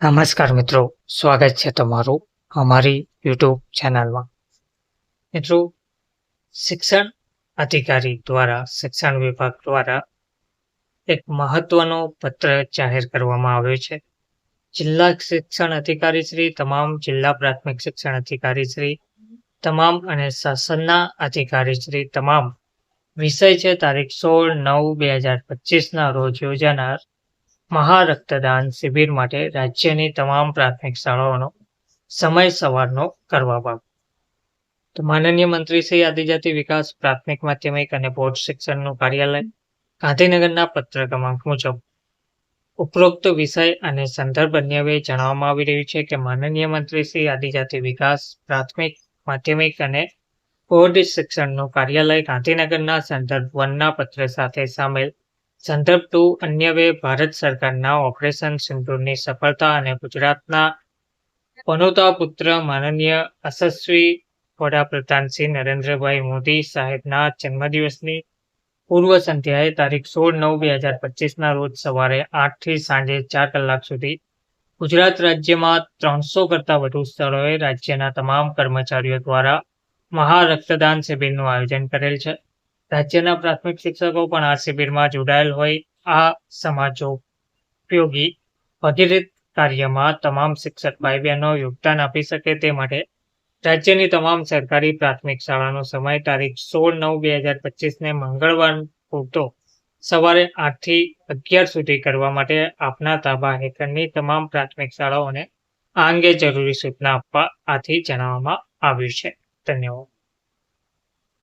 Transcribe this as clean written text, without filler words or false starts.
નમસ્કાર મિત્રો, સ્વાગત છે તમારું અમારી યુટ્યુબ ચેનલમાં. મિત્રો, શિક્ષણ અધિકારી દ્વારા શિક્ષણ વિભાગ દ્વારા એક મહત્વનો પત્ર જાહેર કરવામાં આવ્યો છે. જિલ્લા શિક્ષણ અધિકારી શ્રી, તમામ જિલ્લા પ્રાથમિક શિક્ષણ અધિકારી શ્રી તમામ અને શાસનના અધિકારી શ્રી તમામ વિષય છે તારીખ 16/9/2025 રોજ યોજાનાર મહારક્તદાન શિબિર માટે રાજ્યની તમામ પ્રાથમિક શાળાઓનો સમય સવારનો કરવા બાબત. તો માનનીય મંત્રી શ્રી આદિજાતિ વિકાસ, પ્રાથમિક, માધ્યમિક અને બોર્ડ શિક્ષણનું કાર્યાલય ગાંધીનગરના પત્ર ક્રમાંક મુજબ ઉપરોક્ત વિષય અને સંદર્ભ અન્વયે જણાવવામાં આવી રહ્યું છે કે માનનીય મંત્રી શ્રી આદિજાતિ વિકાસ, પ્રાથમિક, માધ્યમિક અને બોર્ડ શિક્ષણનું કાર્યાલય ગાંધીનગરના સંદર્ભ 1ના પત્ર સાથે સામેલ સંદર્ભ 2 અન્વયે ભારત સરકારના ઓપરેશન સિંદૂરની સફળતા અને ગુજરાતના પનોતા પુત્ર માનનીય યશસ્વી વડાપ્રધાન શ્રી નરેન્દ્રભાઈ મોદી સાહેબના જન્મદિવસની પૂર્વ સંધ્યાએ તારીખ 16/9/2025 રોજ સવારે 8 થી સાંજે 4 કલાક સુધી ગુજરાત રાજ્યમાં 300 કરતાં વધુ સ્થળોએ રાજ્યના તમામ કર્મચારીઓ દ્વારા મહારક્તદાન શિબિરનું આયોજન કરેલ છે. રાજ્યના પ્રાથમિક શિક્ષકો પણ આ શિબિરમાં જોડાયેલ હોય આ સમાજોપયોગી ભગીરથ કાર્યમાં તમામ શિક્ષક ભાઈ બહેનો યોગદાન આપી શકે તે માટે રાજ્યની તમામ સરકારી પ્રાથમિક શાળાનો સમય તારીખ 16/9/2025 મંગળવાર પૂરતો સવારે 8 થી 11 સુધી કરવા માટે આપના તાબા હેઠળની તમામ પ્રાથમિક શાળાઓને આ અંગે જરૂરી સૂચના આપવા આથી જણાવવામાં આવ્યું છે. ધન્યવાદ.